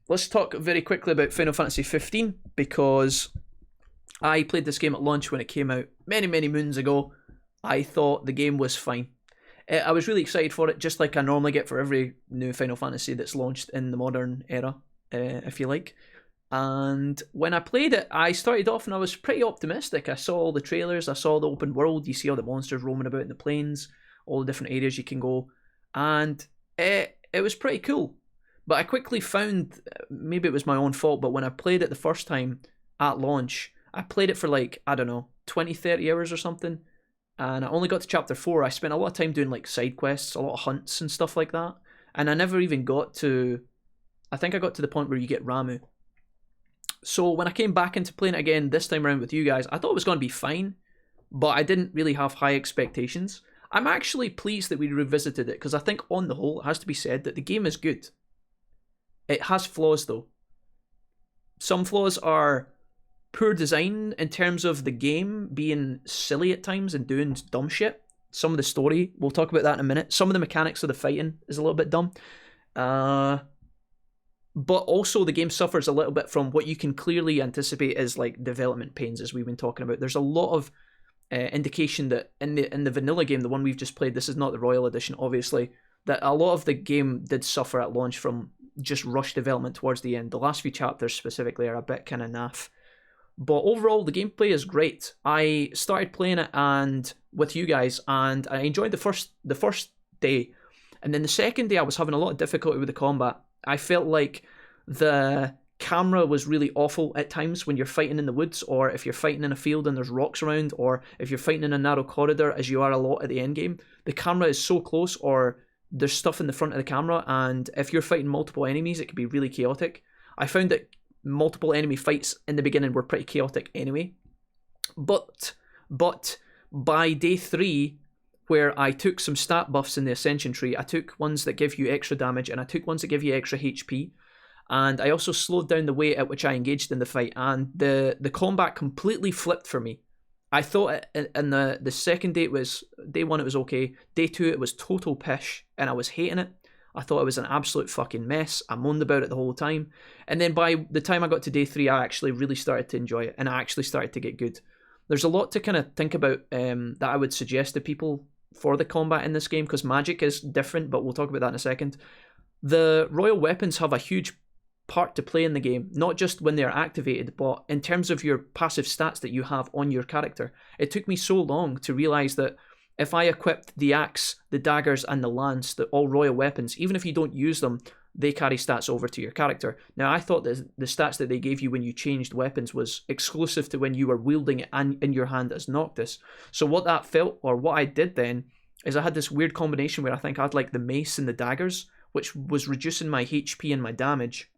let's talk very quickly about Final Fantasy 15 because I played this game at launch when it came out many, many moons ago. I thought the game was fine. I was really excited for it, just like I normally get for every new Final Fantasy that's launched in the modern era, if you like. And when I played it, I started off and I was pretty optimistic. I saw all the trailers, I saw the open world, you see all the monsters roaming about in the plains, all the different areas you can go, and it was pretty cool. But I quickly found, maybe it was my own fault, but when I played it the first time at launch, I played it for like, I don't know, 20, 30 hours or something, and I only got to chapter 4. I spent a lot of time doing like side quests, a lot of hunts and stuff like that, and I never even got to, I think I got to the point where you get Ramu. So when I came back into playing it again this time around with you guys, I thought it was going to be fine, but I didn't really have high expectations. I'm actually pleased that we revisited it, because I think on the whole, it has to be said that the game is good. It has flaws though. Some flaws are poor design in terms of the game being silly at times and doing dumb shit. Some of the story, we'll talk about that in a minute. Some of the mechanics of the fighting is a little bit dumb. But also the game suffers a little bit from what you can clearly anticipate is like development pains, as we've been talking about. There's a lot of indication that in the vanilla game, the one we've just played, this is not the Royal Edition, obviously, that a lot of the game did suffer at launch from just rush development towards the end. The last few chapters specifically are a bit kind of naff. But overall, the gameplay is great. I started playing it and with you guys, and I enjoyed the first day. And then the second day, I was having a lot of difficulty with the combat. I felt like the camera was really awful at times when you're fighting in the woods, or if you're fighting in a field and there's rocks around, or if you're fighting in a narrow corridor, as you are a lot at the end game. The camera is so close, or there's stuff in the front of the camera, and if you're fighting multiple enemies, it can be really chaotic. I found that multiple enemy fights in the beginning were pretty chaotic anyway. But by day 3, where I took some stat buffs in the Ascension tree, I took ones that give you extra damage, and I took ones that give you extra HP, and I also slowed down the way at which I engaged in the fight, and the combat completely flipped for me. I thought in the second day, day 1 it was okay, day 2 it was total pish, and I was hating it. I thought it was an absolute fucking mess. I moaned about it the whole time, and then by the time I got to day 3, I actually really started to enjoy it, and I actually started to get good. There's a lot to kind of think about that I would suggest to people for the combat in this game, because magic is different, but we'll talk about that in a second. The royal weapons have a huge part to play in the game, not just when they're activated, but in terms of your passive stats that you have on your character. It took me so long to realise that if I equipped the axe, the daggers, and the lance, the all royal weapons, even if you don't use them, they carry stats over to your character. Now, I thought that the stats that they gave you when you changed weapons was exclusive to when you were wielding it in your hand as Noctis. So what that felt, or what I did then, is I had this weird combination where I think I had like the mace and the daggers, which was reducing my HP and my damage,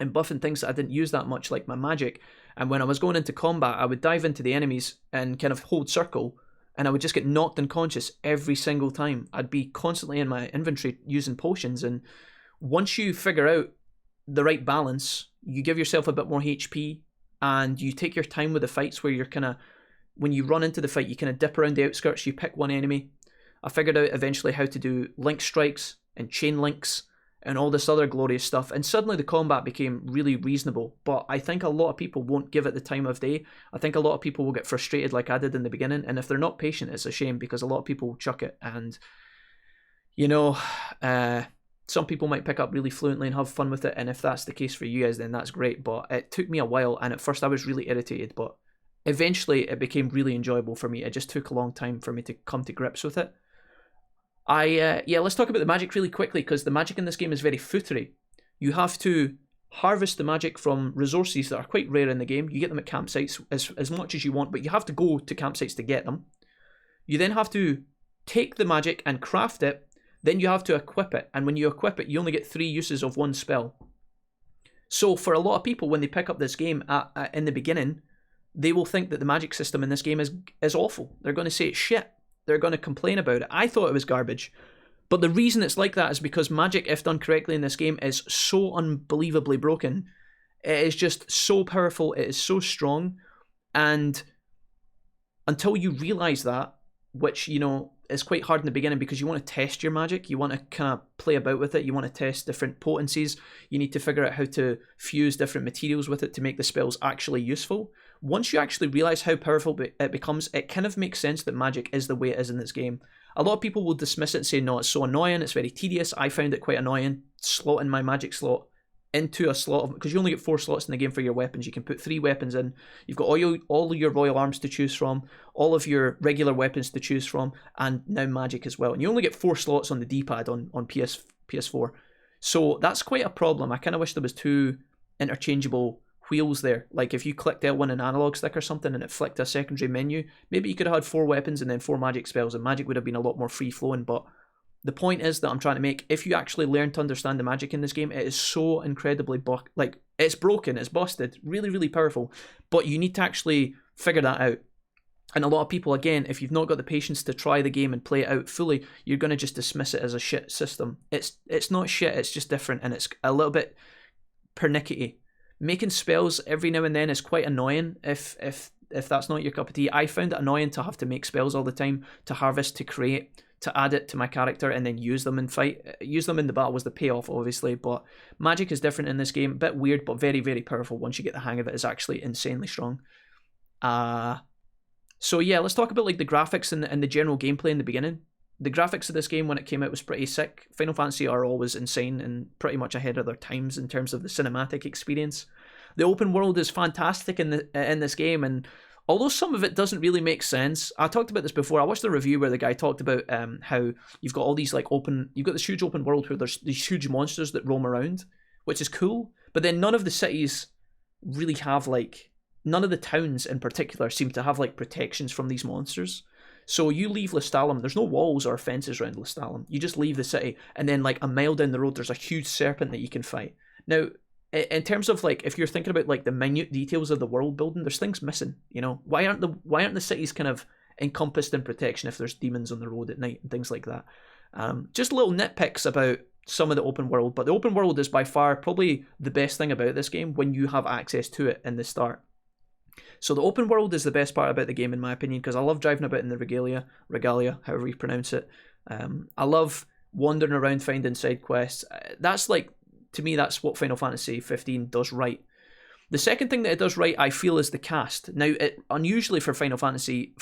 and buffing things that I didn't use that much, like my magic. And when I was going into combat, I would dive into the enemies and kind of hold circle, and I would just get knocked unconscious every single time. I'd be constantly in my inventory using potions, and once you figure out the right balance, you give yourself a bit more HP, and you take your time with the fights where you're kind of, when you run into the fight, you kind of dip around the outskirts, you pick one enemy. I figured out eventually how to do link strikes and chain links and all this other glorious stuff, and suddenly the combat became really reasonable. But I think a lot of people won't give it the time of day. I think a lot of people will get frustrated like I did in the beginning, and if they're not patient, it's a shame, because a lot of people will chuck it, and you know, some people might pick up really fluently and have fun with it, and if that's the case for you guys, then that's great. But it took me a while, and at first I was really irritated, but eventually it became really enjoyable for me. It just took a long time for me to come to grips with it. Let's talk about the magic really quickly, because the magic in this game is very footery. You have to harvest the magic from resources that are quite rare in the game. You get them at campsites as much as you want, but you have to go to campsites to get them. You then have to take the magic and craft it. Then you have to equip it, and when you equip it, you only get 3 uses of one spell. So for a lot of people, when they pick up this game in the beginning, they will think that the magic system in this game is awful. They're going to say it's shit. They're going to complain about it. I thought it was garbage. But the reason it's like that is because magic, if done correctly in this game, is so unbelievably broken. It is just so powerful. It is so strong. And until you realise that, which, you know, it's quite hard in the beginning because you want to test your magic. You want to kind of play about with it. You want to test different potencies. You need to figure out how to fuse different materials with it to make the spells actually useful. Once you actually realize how powerful it becomes, it kind of makes sense that magic is the way it is in this game. A lot of people will dismiss it and say, no, it's so annoying, it's very tedious. I found it quite annoying, slotting my magic slot into a slot of, because you only get 4 slots in the game for your weapons. You can put 3 weapons in. You've got all your royal arms to choose from, all of your regular weapons to choose from, and now magic as well. And you only get 4 slots on the D-pad on PS4. So that's quite a problem. I kind of wish there was 2 interchangeable wheels there. Like if you clicked L1 an analog stick or something and it flicked a secondary menu, maybe you could have had 4 weapons and then 4 magic spells, and magic would have been a lot more free-flowing. But the point is that I'm trying to make, if you actually learn to understand the magic in this game, it is so incredibly, it's broken, it's busted, really, really powerful, but you need to actually figure that out. And a lot of people, again, if you've not got the patience to try the game and play it out fully, you're going to just dismiss it as a shit system. It's not shit, it's just different, and it's a little bit pernickety. Making spells every now and then is quite annoying if that's not your cup of tea. I found it annoying to have to make spells all the time, to harvest, to create, to add it to my character and then use them in fight. Use them in the battle was the payoff, obviously, but magic is different in this game. A bit weird, but very, very powerful. Once you get the hang of it, it's actually insanely strong. So yeah, let's talk about like the graphics and the general gameplay in the beginning. The graphics of this game when it came out was pretty sick. Final Fantasy are always insane and pretty much ahead of their times in terms of the cinematic experience. The open world is fantastic in this game, and although some of it doesn't really make sense, I talked about this before. I watched a review where the guy talked about how you've got all these like you've got this huge open world where there's these huge monsters that roam around, which is cool. But then none of the cities really have none of the towns in particular seem to have like protections from these monsters. So you leave Lestalem, there's no walls or fences around Lestalem. You just leave the city, and then like a mile down the road, there's a huge serpent that you can fight. Now, in terms of like, if you're thinking about like the minute details of the world building, there's things missing. You know, why aren't the cities kind of encompassed in protection if there's demons on the road at night and things like that? Just little nitpicks about some of the open world, but the open world is by far probably the best thing about this game when you have access to it in the start. So the open world is the best part about the game in my opinion, because I love driving about in the regalia, however you pronounce it. I love wandering around finding side quests. That's like, to me, that's what Final Fantasy 15 does right. The second thing that it does right, I feel, is the cast. Now, unusually for a Final Fantasy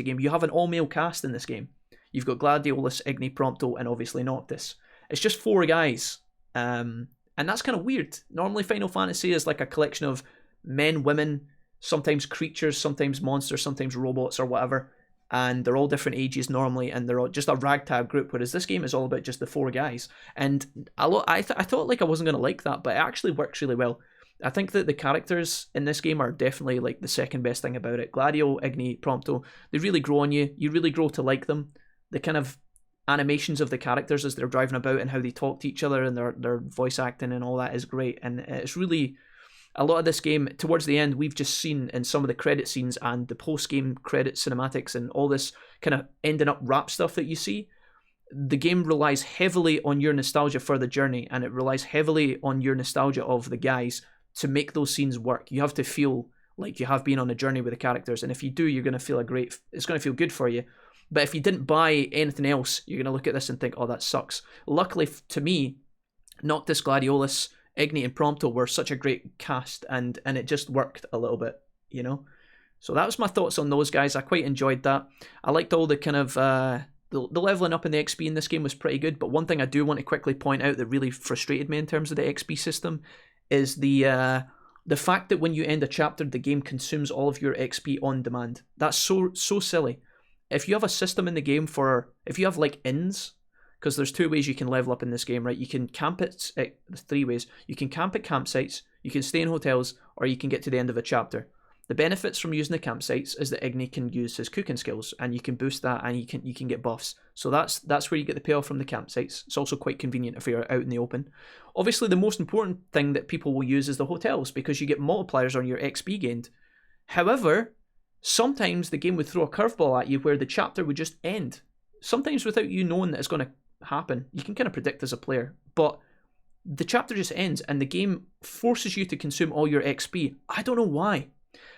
game, you have an all-male cast in this game. You've got Gladiolus, Igni, Prompto, and obviously Noctis. It's just 4 guys. And that's kind of weird. Normally Final Fantasy is like a collection of men, women, sometimes creatures, sometimes monsters, sometimes robots or whatever. And they're all different ages normally, and they're all just a ragtag group, whereas this game is all about just the 4 guys. And I thought like I wasn't going to like that, but it actually works really well. I think that the characters in this game are definitely like the second best thing about it. Gladio, Igni, Prompto, they really grow on you. You really grow to like them. The kind of animations of the characters as they're driving about and how they talk to each other and their voice acting and all that is great. And it's really... A lot of this game, towards the end, we've just seen in some of the credit scenes and the post-game credit cinematics and all this kind of ending up wrap stuff that you see, the game relies heavily on your nostalgia for the journey, and it relies heavily on your nostalgia of the guys to make those scenes work. You have to feel like you have been on a journey with the characters, and if you do, you're going to feel it's going to feel good for you. But if you didn't buy anything else, you're going to look at this and think, oh, that sucks. Luckily, to me, Noctis, Gladiolus, Igni and Prompto were such a great cast, and it just worked a little bit, you know? So that was my thoughts on those guys. I quite enjoyed that. I liked all the kind of... the leveling up in the XP in this game was pretty good, but one thing I do want to quickly point out that really frustrated me in terms of the XP system is the fact that when you end a chapter, the game consumes all of your XP on demand. That's so silly. If you have a system in the game if you have like inns, because there's 2 ways you can level up in this game, right? You can camp at 3 ways. You can camp at campsites, you can stay in hotels, or you can get to the end of a chapter. The benefits from using the campsites is that Igni can use his cooking skills, and you can boost that, and you can get buffs. So that's where you get the payoff from the campsites. It's also quite convenient if you're out in the open. Obviously, the most important thing that people will use is the hotels, because you get multipliers on your XP gained. However, sometimes the game would throw a curveball at you where the chapter would just end. Sometimes without you knowing that it's going to happen. You can kind of predict as a player, but the chapter just ends and the game forces you to consume all your XP. I don't know why.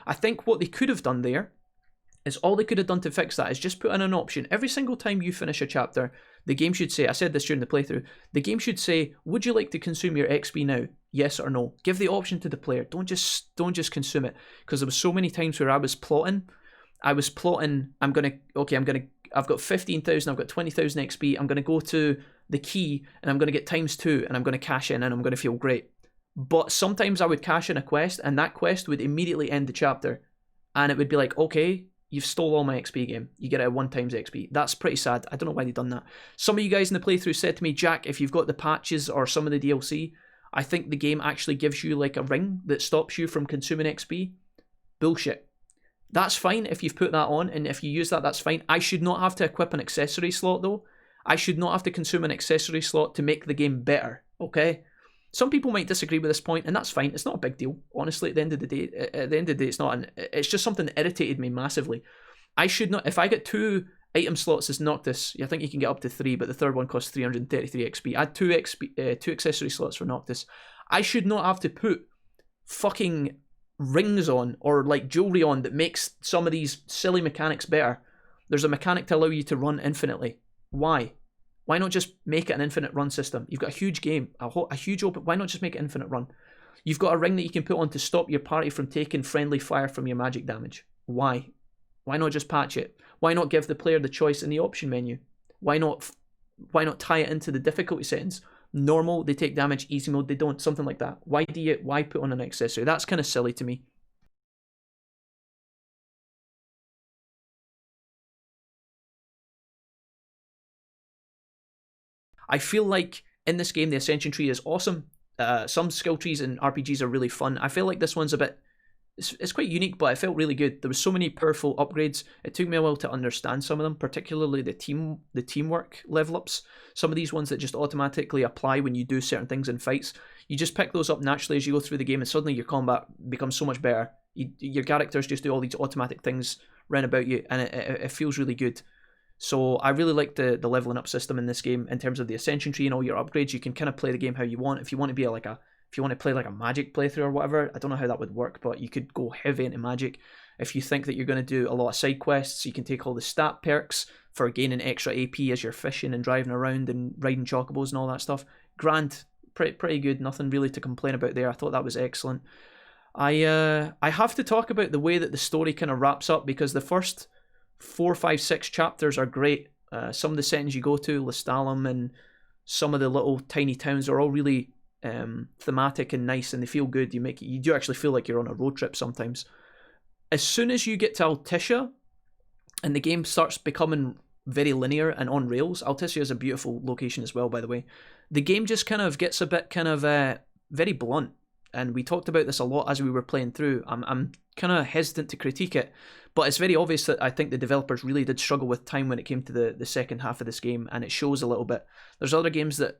I think what they could have done there is all they could have done to fix that is just put in an option. Every single time you finish a chapter, the game should say, I said this during the playthrough, the game should say, would you like to consume your XP now? Yes or no. Give the option to the player. Don't just consume it. Because there was so many times where I was plotting, I've got 15,000, I've got 20,000 XP, I'm going to go to the key and I'm going to get ×2 and I'm going to cash in and I'm going to feel great. But sometimes I would cash in a quest and that quest would immediately end the chapter. And it would be like, okay, you've stole all my XP, game. You get a 1 times XP. That's pretty sad. I don't know why they've done that. Some of you guys in the playthrough said to me, Jack, if you've got the patches or some of the DLC, I think the game actually gives you like a ring that stops you from consuming XP. Bullshit. That's fine if you've put that on, and if you use that, that's fine. I should not have to equip an accessory slot though. I should not have to consume an accessory slot to make the game better, okay? Some people might disagree with this point, and that's fine. It's not a big deal, honestly. At the end of the day, it's not. It's just something that irritated me massively. I should not. If I get 2 item slots as Noctis, I think you can get up to 3, but the third one costs 333 XP. I had 2 accessory slots for Noctis. I should not have to put fucking rings on or like jewelry on that makes some of these silly mechanics better. There's a mechanic to allow you to run infinitely. Why? Why not just make it an infinite run system? You've got a huge game, a huge open. Why not just make it infinite run? You've got a ring that you can put on to stop your party from taking friendly fire from your magic damage. Why? Why not just patch it? Why not give the player the choice in the option menu? Why not tie it into the difficulty settings? Normal, they take damage. Easy mode, they don't. Something like that. Why put on an accessory? That's kind of silly to me. I feel like in this game, the Ascension tree is awesome. Some skill trees in RPGs are really fun. I feel like this one's a bit... It's quite unique, but it felt really good. There was so many powerful upgrades. It took me a while to understand some of them, particularly the teamwork level ups. Some of these ones that just automatically apply when you do certain things in fights. You just pick those up naturally as you go through the game, and suddenly your combat becomes so much better. Your characters just do all these automatic things round about you, and it feels really good. So I really like the leveling up system in this game in terms of the Ascension tree and all your upgrades. You can kind of play the game how you want. If you want to be if you want to play like a magic playthrough or whatever, I don't know how that would work, but you could go heavy into magic. If you think that you're going to do a lot of side quests, you can take all the stat perks for gaining extra AP as you're fishing and driving around and riding chocobos and all that stuff. Grand, pretty good. Nothing really to complain about there. I thought that was excellent. I have to talk about the way that the story kind of wraps up, because the first 4, 5, 6 chapters are great. Some of the settings you go to, Lestalem and some of the little tiny towns, are all really thematic and nice, and they feel good. You do actually feel like you're on a road trip sometimes. As soon as you get to Altissia and the game starts becoming very linear and on rails, Altissia is a beautiful location as well, by the way, the game just kind of gets a bit very blunt. And we talked about this a lot as we were playing through. I'm kind of hesitant to critique it, but it's very obvious that I think the developers really did struggle with time when it came to the second half of this game, and it shows a little bit. There's other games that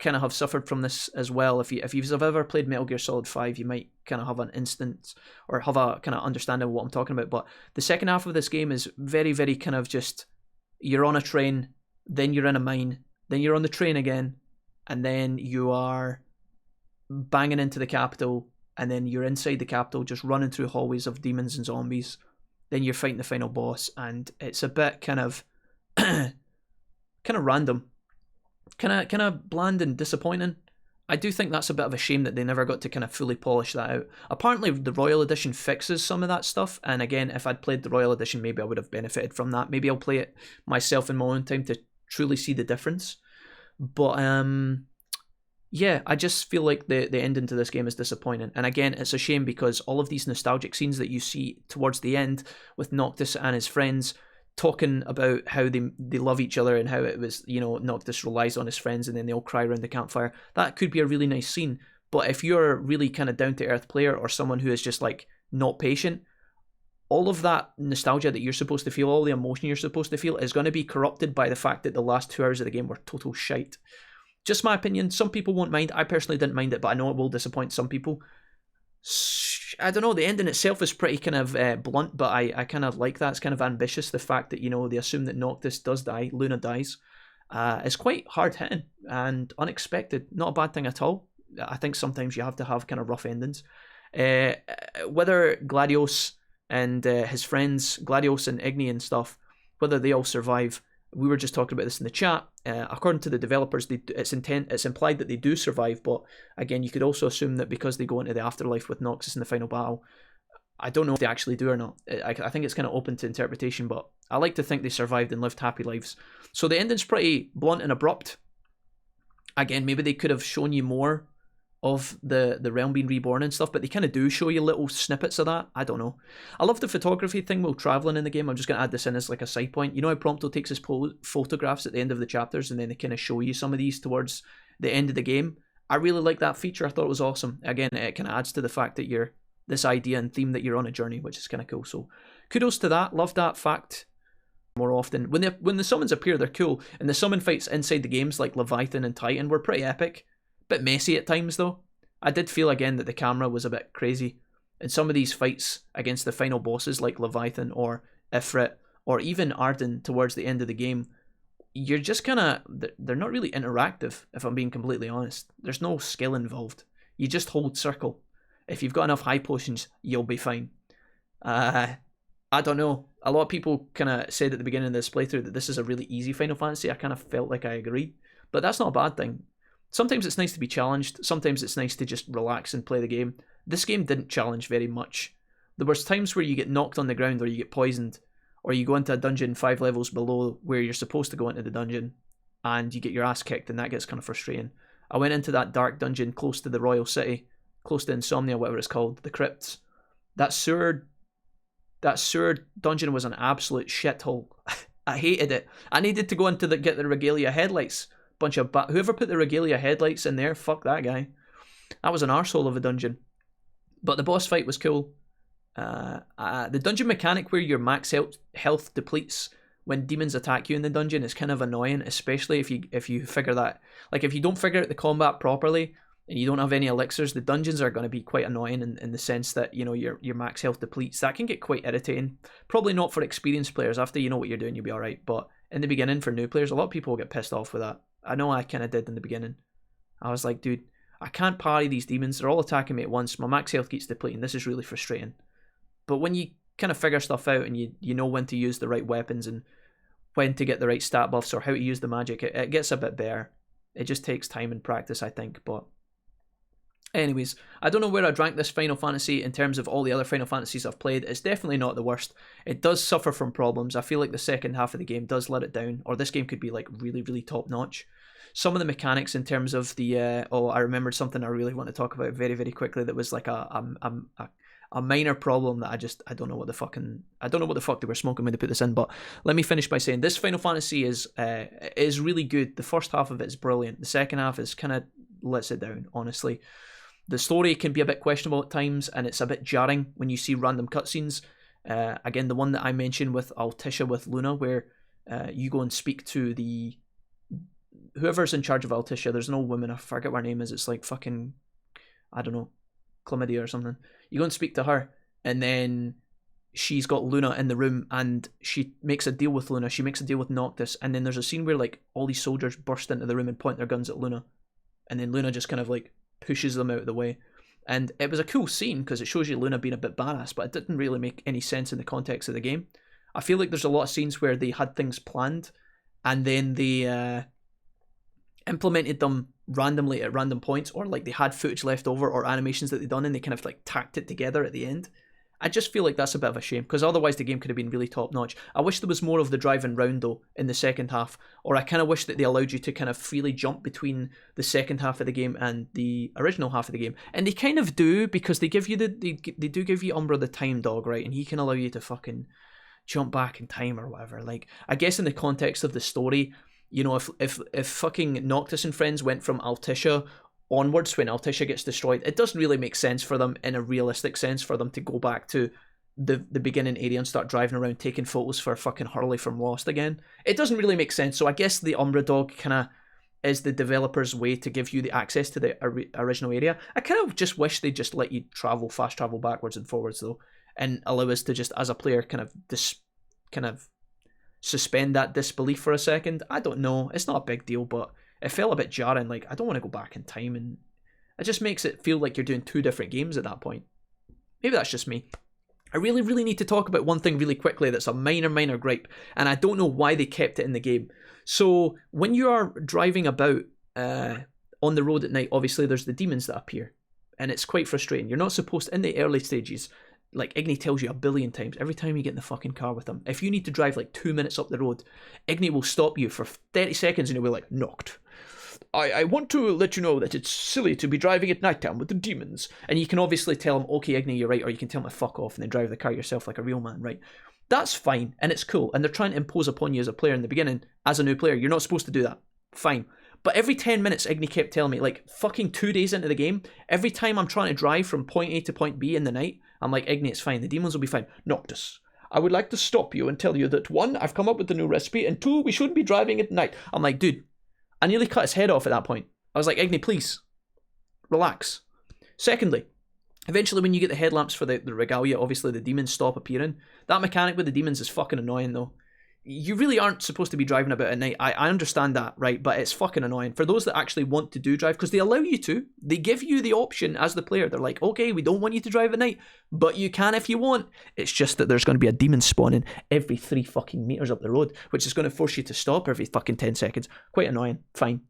kind of have suffered from this as well. If you've ever played Metal Gear Solid 5, you might kind of have an instance or have a kind of understanding of what I'm talking about. But the second half of this game is very, very kind of just, you're on a train, then you're in a mine, then you're on the train again, and then you are banging into the capital, and then you're inside the capital just running through hallways of demons and zombies. Then you're fighting the final boss, and it's a bit kind of random. Kind of bland and disappointing. I do think that's a bit of a shame that they never got to kind of fully polish that out. Apparently the Royal Edition fixes some of that stuff, and again, if I'd played the Royal Edition, maybe I would have benefited from that. Maybe I'll play it myself in my own time to truly see the difference. But yeah, I just feel like the ending to this game is disappointing. And again, it's a shame because all of these nostalgic scenes that you see towards the end with Noctis and his friends talking about how they love each other and how it was, Noctis relies on his friends and then they all cry around the campfire. That could be a really nice scene. But if you're really kind of down-to-earth player or someone who is just like not patient, all of that nostalgia that you're supposed to feel, all the emotion you're supposed to feel is going to be corrupted by the fact that the last 2 hours of the game were total shite. Just my opinion. Some people won't mind. I personally didn't mind it, but I know it will disappoint some people. I don't know, the ending itself is pretty kind of blunt, but I kind of like that. It's kind of ambitious, the fact that, they assume that Noctis does die, Luna dies. It's quite hard-hitting and unexpected. Not a bad thing at all. I think sometimes you have to have kind of rough endings. Whether Gladios and his friends Gladios and Igni and stuff, whether they all survive. We were just talking about this in the chat. According to the developers, it's implied that they do survive, but again, you could also assume that because they go into the afterlife with Noxus in the final battle, I don't know if they actually do or not. I think it's kind of open to interpretation, but I like to think they survived and lived happy lives. So the ending's pretty blunt and abrupt. Again, maybe they could have shown you more of the realm being reborn and stuff, but they kind of do show you little snippets of that. I don't know. I love the photography thing while traveling in the game. I'm just going to add this in as like a side point. You know how Prompto takes his photographs at the end of the chapters and then they kind of show you some of these towards the end of the game? I really like that feature. I thought it was awesome. Again, it kind of adds to the fact that you're this idea and theme that you're on a journey, which is kind of cool. So kudos to that. Love that fact more often. When the summons appear, they're cool. And the summon fights inside the games like Leviathan and Titan were pretty epic. Bit messy at times though. I did feel again that the camera was a bit crazy. In some of these fights against the final bosses like Leviathan or Ifrit or even Arden towards the end of the game, you're just kind of, they're not really interactive if I'm being completely honest. There's no skill involved. You just hold circle. If you've got enough high potions, you'll be fine. I don't know. A lot of people kind of said at the beginning of this playthrough that this is a really easy Final Fantasy. I kind of felt like I agree. But that's not a bad thing. Sometimes it's nice to be challenged. Sometimes it's nice to just relax and play the game. This game didn't challenge very much. There was times where you get knocked on the ground or you get poisoned or you go into a dungeon 5 levels below where you're supposed to go into the dungeon and you get your ass kicked and that gets kind of frustrating. I went into that dark dungeon close to the Royal City, close to Insomnia, whatever it's called, the crypts. That sewer dungeon was an absolute shithole. I hated it. I needed to go into get the Regalia headlights. Bunch of whoever put the Regalia headlights in there, fuck that guy. That was an arsehole of a dungeon. But the boss fight was cool. The dungeon mechanic where your max health depletes when demons attack you in the dungeon is kind of annoying, especially if you figure that, like if you don't figure out the combat properly and you don't have any elixirs, the dungeons are going to be quite annoying in the sense that, you know, your max health depletes. That can get quite irritating. Probably not for experienced players. After you know what you're doing, you'll be alright. But in the beginning, for new players, a lot of people will get pissed off with that. I know I kind of did in the beginning. I was like, dude, I can't parry these demons. They're all attacking me at once. My max health keeps depleting. This is really frustrating. But when you kind of figure stuff out and you know when to use the right weapons and when to get the right stat buffs or how to use the magic, it gets a bit better. It just takes time and practice, I think. But anyways, I don't know where I'd rank this Final Fantasy in terms of all the other Final Fantasies I've played. It's definitely not the worst. It does suffer from problems. I feel like the second half of the game does let it down, or this game could be like really, really top notch. Some of the mechanics in terms of the I remembered something I really want to talk about very, very quickly that was like a minor problem that I don't know what the fuck they were smoking when they put this in. But let me finish by saying this Final Fantasy is really good. The first half of it is brilliant. The second half is kind of lets it down, honestly. The story can be a bit questionable at times, and it's a bit jarring when you see random cutscenes. Again, the one that I mentioned with Altissia with Luna, where you go and speak to whoever's in charge of Altissia. There's an old woman, I forget what her name is. It's like fucking, I don't know, Chlamydia or something. You go and speak to her, and then she's got Luna in the room, and she makes a deal with Luna. She makes a deal with Noctis, and then there's a scene where like all these soldiers burst into the room and point their guns at Luna, and then Luna just kind of like pushes them out of the way. And it was a cool scene because it shows you Luna being a bit badass, but it didn't really make any sense in the context of the game. I feel like there's a lot of scenes where they had things planned, and then they implemented them randomly at random points, or like they had footage left over or animations that they'd done and they kind of like tacked it together at the end. I just feel like that's a bit of a shame, because otherwise the game could have been really top notch. I wish there was more of the driving round though in the second half, or I kind of wish that they allowed you to kind of freely jump between the second half of the game and the original half of the game. And they kind of do, because they give you they do give you Umbra the Time Dog, right? And he can allow you to fucking jump back in time or whatever. Like, I guess in the context of the story, you know, if fucking Noctis and friends went from Altissia onwards when Altissia gets destroyed, it doesn't really make sense for them, in a realistic sense, for them to go back to the beginning area and start driving around taking photos for fucking Hurley from Lost again. It doesn't really make sense. So I guess the Umbra Dog kind of is the developer's way to give you the access to the original area. I kind of just wish they just let you fast travel backwards and forwards though, and allow us to just, as a player, kind of suspend that disbelief for a second. I don't know. It's not a big deal, but it felt a bit jarring. Like, I don't want to go back in time, and it just makes it feel like you're doing two different games at that point. Maybe that's just me. I really, really need to talk about one thing really quickly that's a minor gripe, and I don't know why they kept it in the game. So, when you are driving about on the road at night, obviously there's the demons that appear, and it's quite frustrating. You're not supposed to, in the early stages, like Igni tells you a billion times, every time you get in the fucking car with him, if you need to drive like 2 minutes up the road, Igni will stop you for 30 seconds and he'll be like, Noct, I want to let you know that it's silly to be driving at night time with the demons. And you can obviously tell him, okay, Igni, you're right, or you can tell him to fuck off and then drive the car yourself like a real man, right? That's fine, and it's cool, and they're trying to impose upon you as a player in the beginning, as a new player. You're not supposed to do that. Fine. But every 10 minutes, Igni kept telling me, like, fucking 2 days into the game, every time I'm trying to drive from point A to point B in the night, I'm like, Igni, it's fine, the demons will be fine. Noctis, I would like to stop you and tell you that 1, I've come up with a new recipe, and 2, we shouldn't be driving at night. I'm like, dude, I nearly cut his head off at that point. I was like, Igni, please, relax. Secondly, eventually when you get the headlamps for the regalia, obviously the demons stop appearing. That mechanic with the demons is fucking annoying though. You really aren't supposed to be driving about at night. I understand that, right? But it's fucking annoying. For those that actually want to do drive, because they allow you to, they give you the option as the player. They're like, okay, we don't want you to drive at night, but you can if you want. It's just that there's going to be a demon spawning every 3 fucking meters up the road, which is going to force you to stop every fucking 10 seconds. Quite annoying. Fine.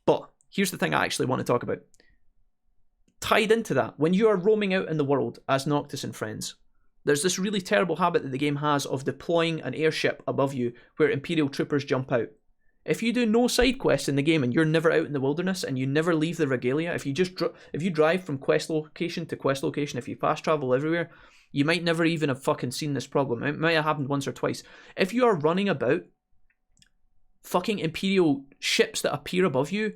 But here's the thing I actually want to talk about. Tied into that, when you are roaming out in the world as Noctis and friends, there's this really terrible habit that the game has of deploying an airship above you where Imperial troopers jump out. If you do no side quests in the game and you're never out in the wilderness and you never leave the regalia, if you drive from quest location to quest location, if you fast travel everywhere, you might never even have fucking seen this problem. It might have happened once or twice. If you are running about, fucking Imperial ships that appear above you,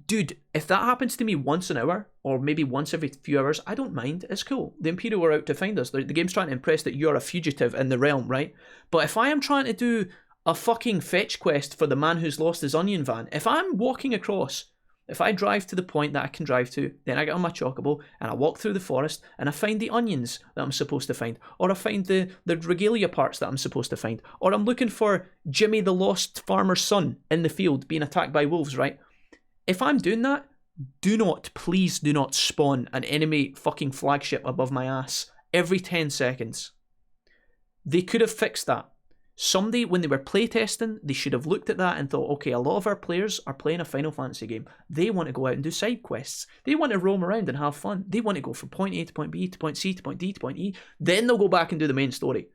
dude, if that happens to me once an hour, or maybe once every few hours, I don't mind. It's cool. The Imperial are out to find us. The game's trying to impress that you're a fugitive in the realm, right? But if I am trying to do a fucking fetch quest for the man who's lost his onion van, if I'm walking across, if I drive to the point that I can drive to, then I get on my chocobo, and I walk through the forest, and I find the onions that I'm supposed to find, or I find the regalia parts that I'm supposed to find, or I'm looking for Jimmy the lost farmer's son in the field being attacked by wolves, right? If I'm doing that, please do not spawn an enemy fucking flagship above my ass every 10 seconds. They could have fixed that. Somebody, when they were playtesting, they should have looked at that and thought, okay, a lot of our players are playing a Final Fantasy game. They want to go out and do side quests. They want to roam around and have fun. They want to go from point A to point B to point C to point D to point E. Then they'll go back and do the main story.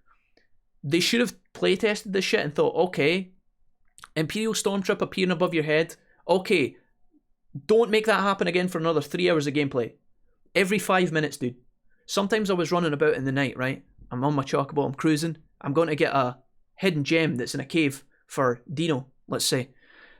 They should have playtested this shit and thought, okay, Imperial Stormtrooper appearing above your head. Okay, don't make that happen again for another 3 hours of gameplay. Every 5 minutes, dude. Sometimes I was running about in the night, right? I'm on my chocobo, I'm cruising. I'm going to get a hidden gem that's in a cave for Dino, let's say.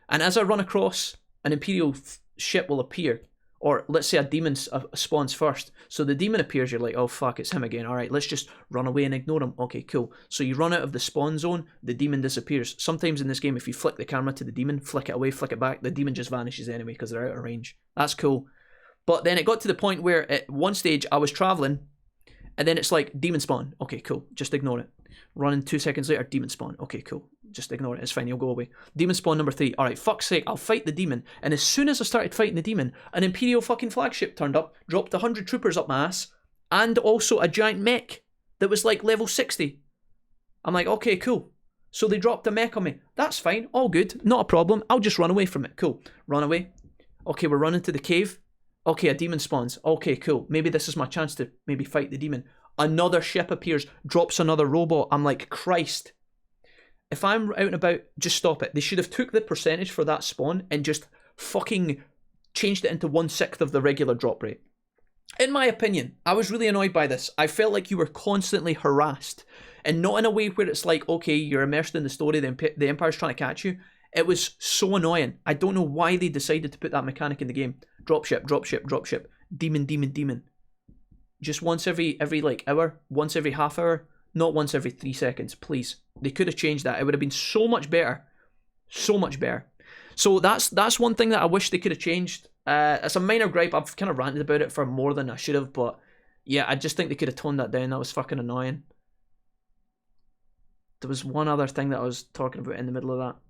And as I run across, an Imperial ship will appear. Or let's say a demon spawns first. So the demon appears, you're like, oh fuck, it's him again. Alright, let's just run away and ignore him. Okay, cool. So you run out of the spawn zone, the demon disappears. Sometimes in this game, if you flick the camera to the demon, flick it away, flick it back, the demon just vanishes anyway because they're out of range. That's cool. But then it got to the point where at one stage I was traveling and then it's like, demon spawn. Okay, cool. Just ignore it. Running 2 seconds later, demon spawn. Okay, cool. Just ignore it. It's fine. You'll go away. Demon spawn number 3. Alright, fuck's sake. I'll fight the demon. And as soon as I started fighting the demon, an Imperial fucking flagship turned up, dropped 100 troopers up my ass, and also a giant mech that was like level 60. I'm like, okay, cool. So they dropped a mech on me. That's fine. All good. Not a problem. I'll just run away from it. Cool. Run away. Okay, we're running to the cave. Okay, a demon spawns. Okay, cool. Maybe this is my chance to maybe fight the demon. Another ship appears, drops another robot. I'm like, Christ. If I'm out and about, just stop it. They should have took the percentage for that spawn and just fucking changed it into 1/6 of the regular drop rate. In my opinion, I was really annoyed by this. I felt like you were constantly harassed. And not in a way where it's like, okay, you're immersed in the story, the Empire's trying to catch you. It was so annoying. I don't know why they decided to put that mechanic in the game. Dropship, dropship, dropship. Demon, demon, demon. Just once every like hour, once every half hour, not once every 3 seconds, please. They could have changed that. It would have been so much better. So much better. So that's one thing that I wish they could have changed. It's a minor gripe. I've kind of ranted about it for more than I should have, but yeah, I just think they could have toned that down. That was fucking annoying. There was one other thing that I was talking about in the middle of that.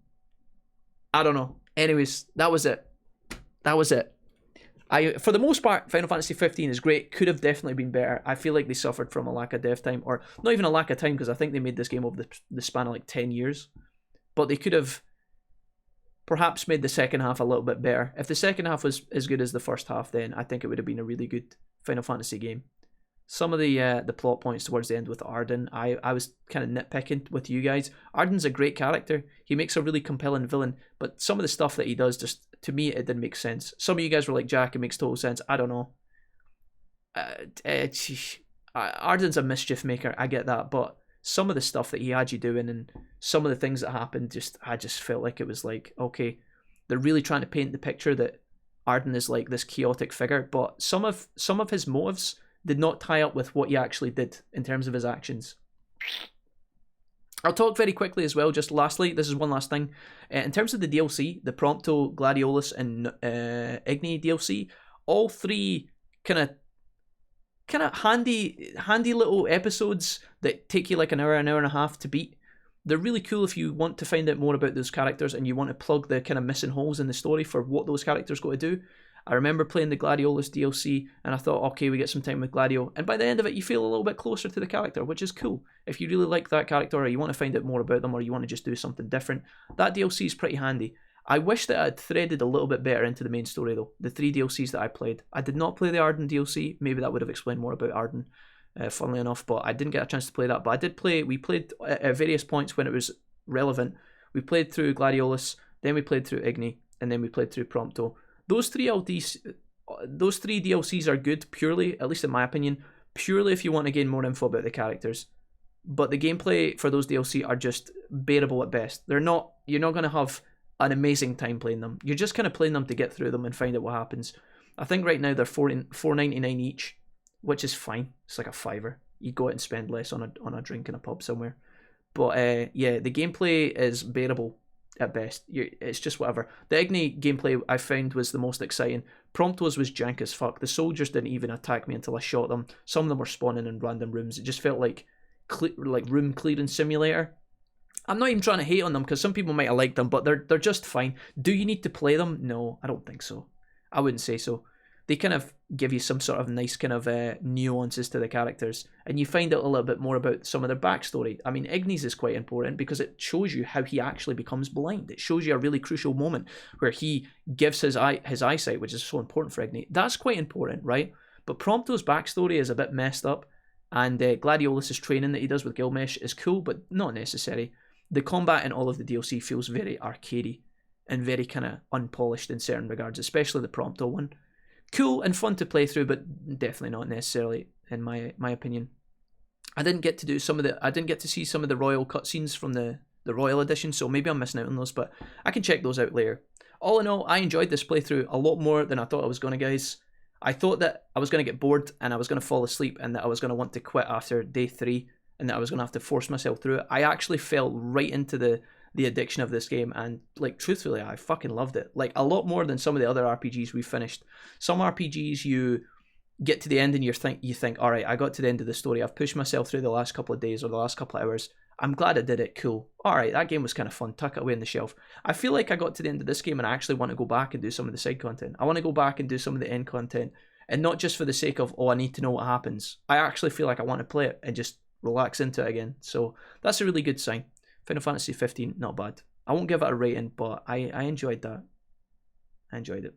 I don't know. Anyways, that was it. That was it. For the most part, Final Fantasy 15 is great. Could have definitely been better. I feel like they suffered from a lack of dev time, or not even a lack of time, because I think they made this game over the span of like 10 years. But they could have perhaps made the second half a little bit better. If the second half was as good as the first half, then I think it would have been a really good Final Fantasy game. Some of the plot points towards the end with Arden, I was kind of nitpicking with you guys. Arden's a great character. He makes a really compelling villain, but some of the stuff that he does, just to me, it didn't make sense. Some of you guys were like, Jack, it makes total sense. I don't know. Arden's a mischief maker, I get that, but some of the stuff that he had you doing and some of the things that happened, I just felt like it was like, okay, they're really trying to paint the picture that Arden is like this chaotic figure, but some of his motives did not tie up with what he actually did in terms of his actions. I'll talk very quickly as well, just lastly, this is one last thing. In terms of the DLC, the Prompto, Gladiolus, and Igni DLC, all three kind of handy little episodes that take you like an hour and a half to beat. They're really cool if you want to find out more about those characters and you want to plug the kind of missing holes in the story for what those characters got to do. I remember playing the Gladiolus DLC and I thought, okay, we get some time with Gladio, and by the end of it you feel a little bit closer to the character, which is cool. If you really like that character or you want to find out more about them or you want to just do something different, that DLC is pretty handy. I wish that I had threaded a little bit better into the main story though. The 3 DLCs that I played. I did not play the Arden DLC, maybe that would have explained more about Arden, funnily enough, but I didn't get a chance to play that. But I did play, we played at various points when it was relevant. We played through Gladiolus, then we played through Igni, and then we played through Prompto. Those three DLCs are good purely, at least in my opinion, purely if you want to gain more info about the characters. But the gameplay for those DLC are just bearable at best. You're not going to have an amazing time playing them. You're just kind of playing them to get through them and find out what happens. I think right now they're $4.99 each, which is fine. It's like a $5. You go out and spend less on a drink in a pub somewhere. But yeah, the gameplay is bearable at best. It's just whatever. The Igni gameplay I found was the most exciting. Prompto's was jank as fuck. The soldiers didn't even attack me until I shot them. Some of them were spawning in random rooms. It just felt like room clearing simulator. I'm not even trying to hate on them because some people might have liked them, but they're just fine. Do you need to play them? No, I don't think so. I wouldn't say so. They kind of give you some sort of nice kind of nuances to the characters, and you find out a little bit more about some of their backstory. I mean, Igni's is quite important because it shows you how he actually becomes blind. It shows you a really crucial moment where he gives his eyesight, which is so important for Igni. That's quite important, right? But Prompto's backstory is a bit messed up, and Gladiolus's training that he does with Gilgamesh is cool, but not necessary. The combat in all of the DLC feels very arcadey and very kind of unpolished in certain regards, especially the Prompto one. Cool and fun to play through, but definitely not necessarily, in my opinion. I didn't get to see some of the royal cutscenes from the royal edition, so maybe I'm missing out on those, but I can check those out later. All in all, I enjoyed this playthrough a lot more than I thought I was going to, guys. I thought that I was going to get bored and I was going to fall asleep and that I was going to want to quit after day 3 and that I was going to have to force myself through it. I actually fell right into the addiction of this game, and like truthfully I fucking loved it, like a lot more than some of the other RPGs we've finished. Some RPGs you get to the end and you think all right, I got to the end of the story, I've pushed myself through the last couple of days or the last couple of hours, I'm glad I did it, cool, all right, that game was kind of fun, tuck it away on the shelf. I feel like I got to the end of this game and I actually want to go back and do some of the side content. I want to go back and do some of the end content, and not just for the sake of, oh, I need to know what happens. I actually feel like I want to play it and just relax into it again. So that's a really good sign. Final Fantasy 15, not bad. I won't give it a rating, but I enjoyed that. I enjoyed it.